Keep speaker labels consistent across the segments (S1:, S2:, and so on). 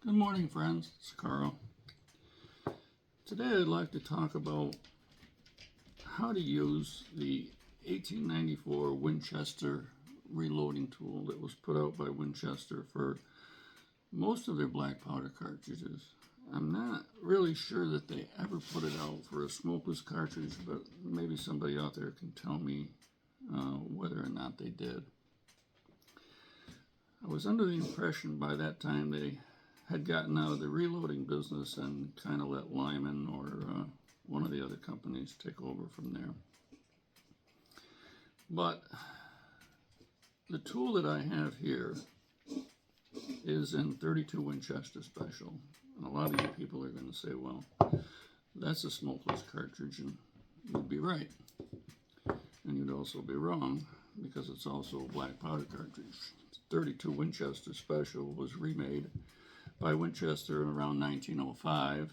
S1: Good morning, friends. It's Carl. Today I'd like to talk about how to use the 1894 Winchester reloading tool that was put out by Winchester for most of their black powder cartridges. I'm not really sure that they ever put it out for a smokeless cartridge, but maybe somebody out there can tell me whether or not they did. I was under the impression by that time they had gotten out of the reloading business and kind of let Lyman or one of the other companies take over from there. But the tool that I have here is in 32 Winchester Special. And a lot of you people are going to say, well, that's a smokeless cartridge, and you'd be right. And you'd also be wrong, because it's also a black powder cartridge. 32 Winchester Special was remade by Winchester in around 1905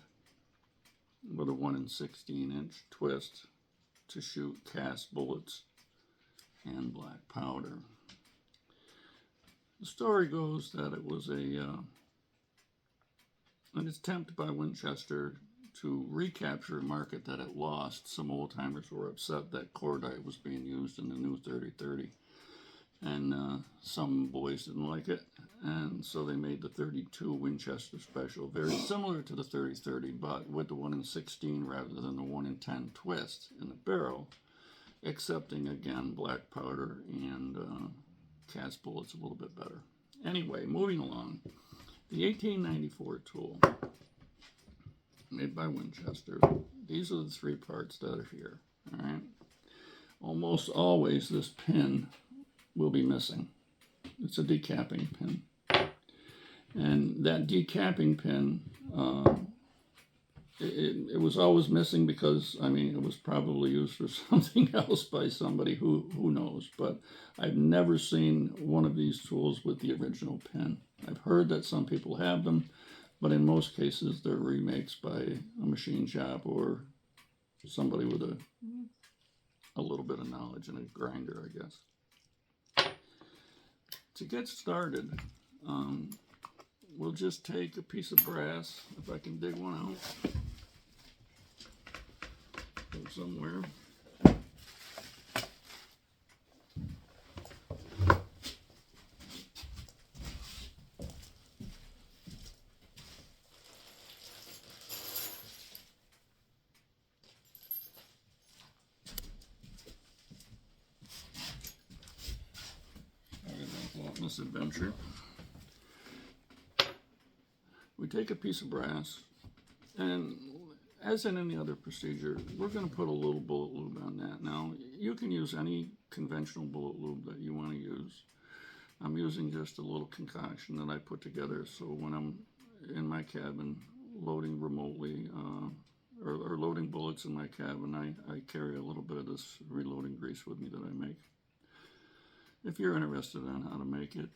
S1: with a 1 16-inch twist to shoot cast bullets and black powder. The story goes that it was an attempt by Winchester to recapture a market that it lost. Some old-timers were upset that cordite was being used in the new 30-30. And some boys didn't like it, and so they made the 32 Winchester Special, very similar to the 30-30, but with the 1 16 rather than the 1 10 twist in the barrel, accepting again black powder and cast bullets a little bit better. Anyway, moving along, the 1894 tool made by Winchester. These are the three parts that are here. All right, almost always this pin will be missing. It's a decapping pin. And that decapping pin, it was always missing because, I mean, it was probably used for something else by somebody who knows. But I've never seen one of these tools with the original pin. I've heard that some people have them, but in most cases they're remakes by a machine shop or somebody with a little bit of knowledge and a grinder, I guess. To get started, we'll just take a piece of brass, if I can dig one out, go somewhere. Misadventure. We take a piece of brass, and as in any other procedure, we're going to put a little bullet lube on that. Now, you can use any conventional bullet lube that you want to use. I'm using just a little concoction that I put together, so when I'm in my cabin loading remotely or loading bullets in my cabin, I carry a little bit of this reloading grease with me that I make. If you're interested in how to make it,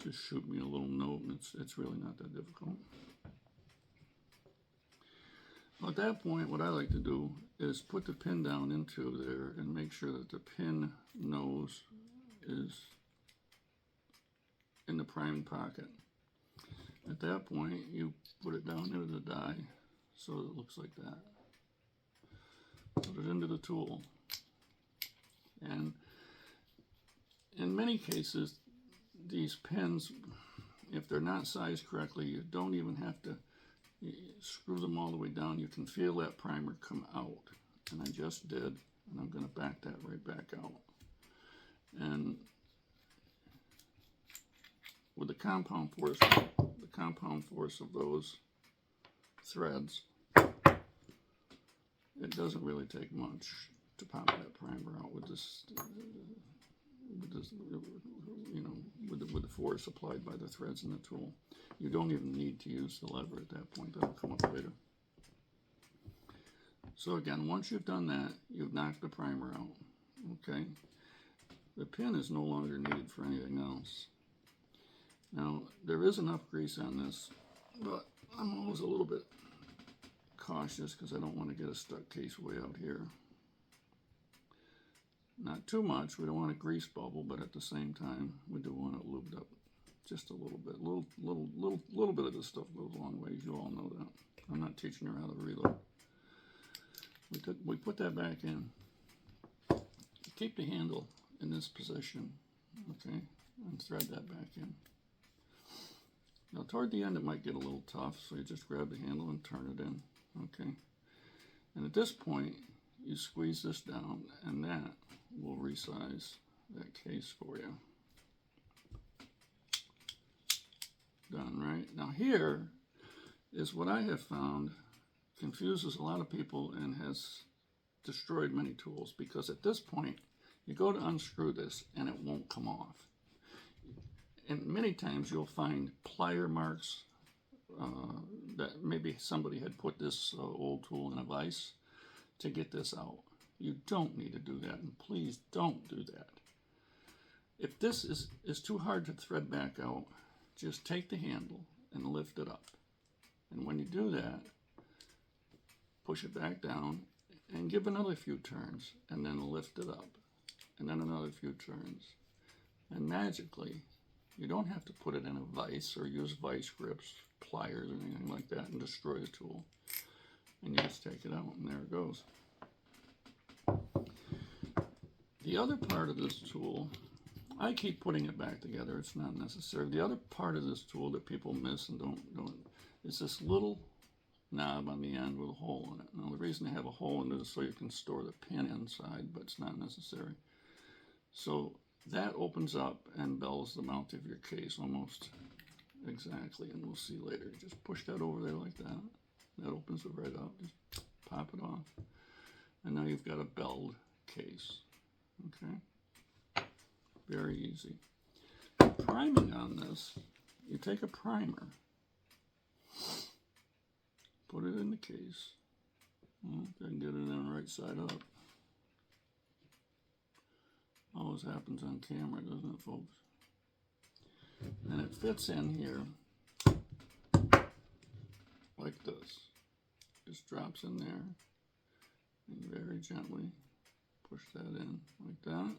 S1: just shoot me a little note, and it's really not that difficult. At that point, what I like to do is put the pin down into there and make sure that the pin nose is in the prime pocket. At that point, you put it down into the die so that it looks like that. Put it into the tool. And in many cases, these pins, if they're not sized correctly, you don't even have to screw them all the way down. You can feel that primer come out. And I just did, and I'm going to back that right back out. And with the compound force of those threads, it doesn't really take much to pop that primer out with this, with the force applied by the threads in the tool. You don't even need to use the lever at that point. That'll come up later. So again, once you've done that, you've knocked the primer out. Okay, the pin is no longer needed for anything else. Now, there is enough grease on this, but I'm always a little bit cautious because I don't want to get a stuck case way out here. Not too much, we don't want a grease bubble, but at the same time, we do want it lubed up Just a little bit. Little bit of this stuff goes a long way. You all know that. I'm not teaching her how to reload. We put that back in. Keep the handle in this position, okay, and thread that back in. Now toward the end it might get a little tough, so you just grab the handle and turn it in, okay. And at this point, you squeeze this down, and that will resize that case for you. Done, right? Now here is what I have found confuses a lot of people and has destroyed many tools, because at this point you go to unscrew this and it won't come off. And many times you'll find plier marks that maybe somebody had put this old tool in a vise to get this out. You don't need to do that, and please don't do that. If this is too hard to thread back out, just take the handle and lift it up. And when you do that, push it back down and give another few turns, and then lift it up, and then another few turns. And magically, you don't have to put it in a vise or use vice grips, pliers, or anything like that and destroy the tool. And you just take it out, and there it goes. The other part of this tool, I keep putting it back together. It's not necessary. The other part of this tool that people miss and don't is this little knob on the end with a hole in it. Now the reason they have a hole in it is so you can store the pin inside, but it's not necessary. So that opens up and bells the mount of your case almost exactly, and we'll see later. Just push that over there like that. That opens it right up. Just pop it off. And now you've got a belled case. Okay? Very easy. Priming on this, you take a primer, put it in the case. Well, then get it in right side up. Always happens on camera, doesn't it, folks? And it fits in here like this. Just drops in there, and very gently push that in like that.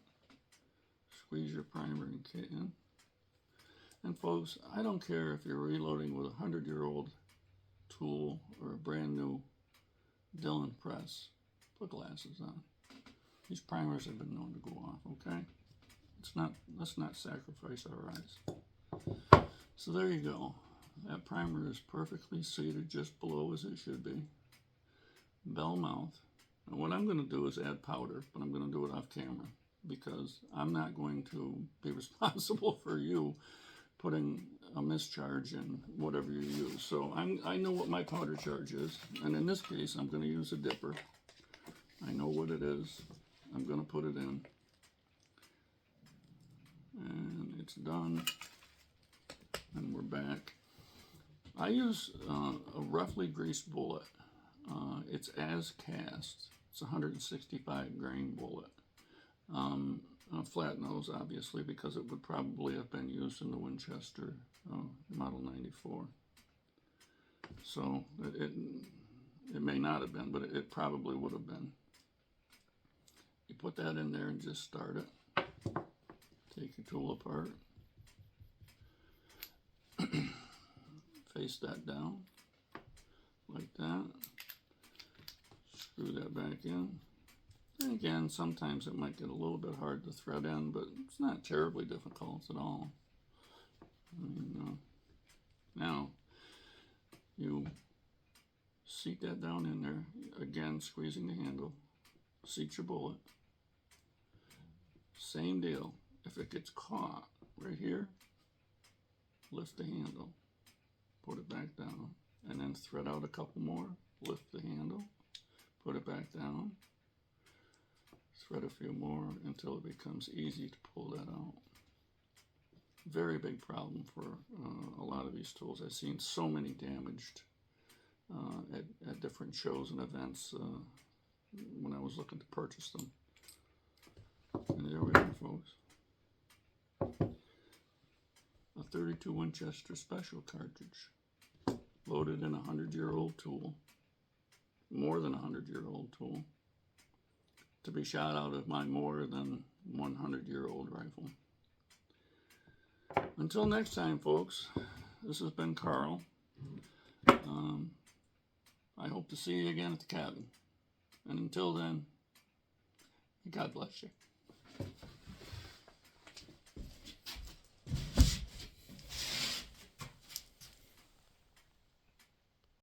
S1: Squeeze your primer in. And folks, I don't care if you're reloading with a 100-year-old tool or a brand new Dillon press. Put glasses on. These primers have been known to go off, okay? Let's not sacrifice our eyes. So there you go. That primer is perfectly seated just below as it should be. Bell mouth. And what I'm going to do is add powder, but I'm going to do it off camera because I'm not going to be responsible for you putting a mischarge in whatever you use. So I know what my powder charge is, and in this case I'm going to use a dipper. I know what it is. I'm going to put it in, and it's done, and we're back. I use a roughly greased bullet. It's as cast. It's a 165 grain bullet. A flat nose, obviously, because it would probably have been used in the Winchester Model 94. So it may not have been, but it probably would have been. You put that in there and just start it. Take your tool apart. Face that down like that. Screw that back in. And again, sometimes it might get a little bit hard to thread in, but it's not terribly difficult at all. Now, you seat that down in there, again squeezing the handle, seat your bullet. Same deal. If it gets caught right here, lift the handle, put it back down, and then thread out a couple more, lift the handle, put it back down, thread a few more until it becomes easy to pull that out. Very big problem for a lot of these tools. I've seen so many damaged at different shows and events when I was looking to purchase them. And there we are, folks. A 32 Winchester special cartridge loaded in a 100-year-old tool, more than a 100-year-old tool, to be shot out of my more than 100-year-old rifle. Until next time, folks, this has been Carl. I hope to see you again at the cabin. And until then, God bless you.